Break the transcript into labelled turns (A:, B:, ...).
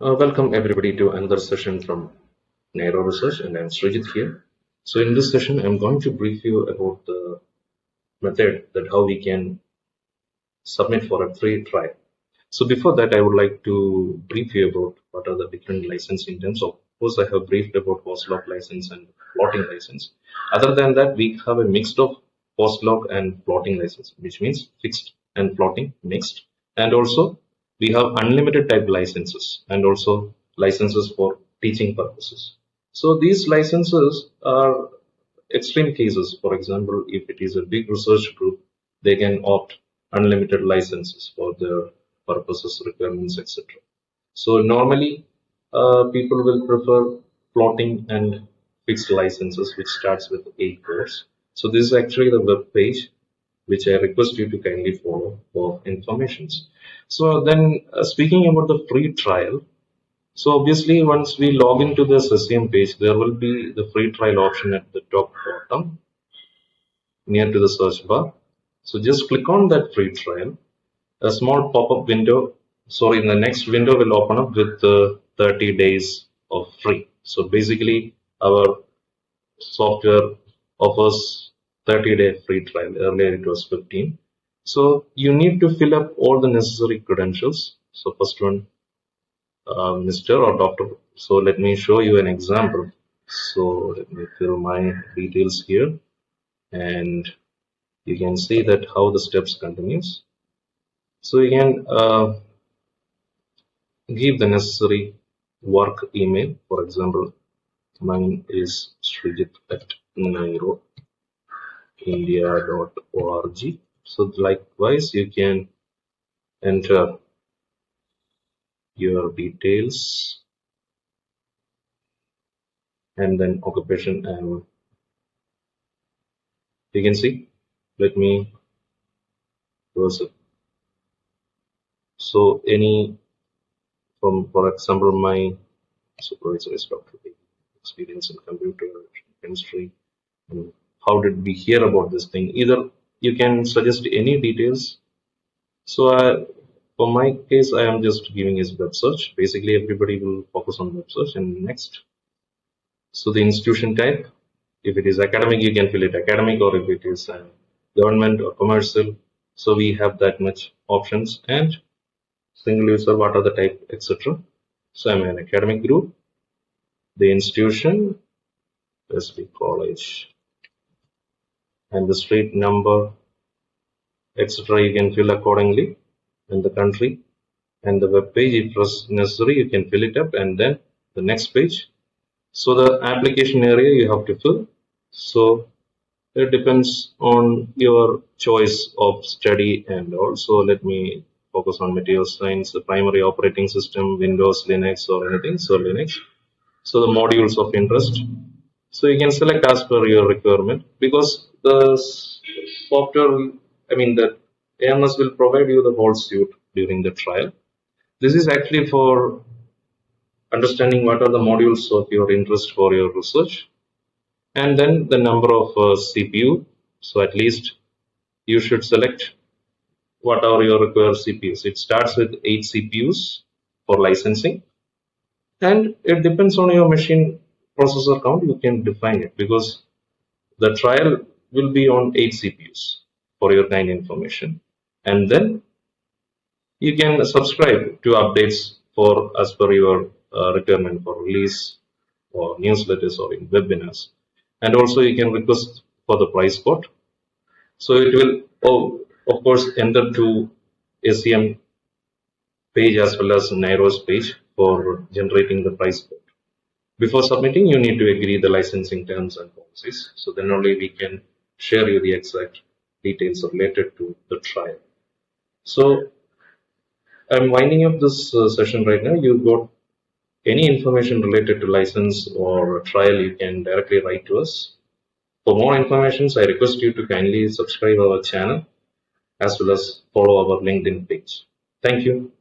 A: Welcome everybody to another session from Nairo Research, and I'm Srijit here. So in this session, I'm going to brief you about the method that how we can submit for a free trial. So before that, I would like to brief you about what are the different licensing terms. Of course, I have briefed about post-lock license and plotting license. Other than that, we have a mix of post-lock and plotting license, which means fixed and plotting mixed. And also, we have unlimited type licenses and also licenses for teaching purposes. So these licenses are extreme cases. For example, if it is a big research group, they can opt unlimited licenses for their purposes, requirements, etc. So normally, people will prefer plotting and fixed licenses, which starts with 8 cores. So this is actually the web page, which I request you to kindly follow for informations. So then, speaking about the free trial, so obviously, once we log into the SEM page, there will be the free trial option at the top bottom near to the search bar. So just click on that free trial. A small pop-up window, sorry, in the next window will open up with 30 days of free. So basically, our software offers 30-day free trial. Earlier it was 15. So you need to fill up all the necessary credentials. So first one, Mr. or Doctor. So let me show you an example. So let me fill my details here, and you can see that how the steps continues. So you can give the necessary work email. For example, mine is srijit@nairoindia.org. So likewise, you can enter your details and then occupation, and you can see, let me close it. So any, for example, my supervisor is Dr. B, experience in computer chemistry, and how did we hear about this thing? Either you can suggest any details. So for my case, I am just giving his web search. Basically, everybody will focus on web search. And next, so the institution type, if it is academic, you can fill it academic, or if it is government or commercial. So we have that much options, and single user, what are the type, etc. So I'm an academic group, the institution, let's be college, and the street number, etc. You can fill accordingly, and the country, and the web page, if necessary, you can fill it up, and then the next page. So the application area you have to fill. So it depends on your choice of study, and also let me focus on material science, the primary operating system, Windows, Linux, or anything. So Linux. So the modules of interest. So you can select as per your requirement, because the software, I mean the AMS will provide you the whole suite during the trial. This is actually for understanding what are the modules of your interest for your research, and then the number of CPU. So at least you should select what are your required CPUs. It starts with 8 CPUs for licensing, and it depends on your machine processor count. You can define it, because the trial will be on 8 CPUs for your kind information, and then you can subscribe to updates for as per your requirement for release or newsletters or in webinars, and also you can request for the price quote. So it will, of course, enter to SEM page as well as Nairo's page for generating the price quote. Before submitting, you need to agree the licensing terms and policies. So then only we can share you the exact details related to the trial. So I'm winding up this session right now. You got any information related to license or trial, you can directly write to us. For more information, I request you to kindly subscribe our channel as well as follow our LinkedIn page. Thank you.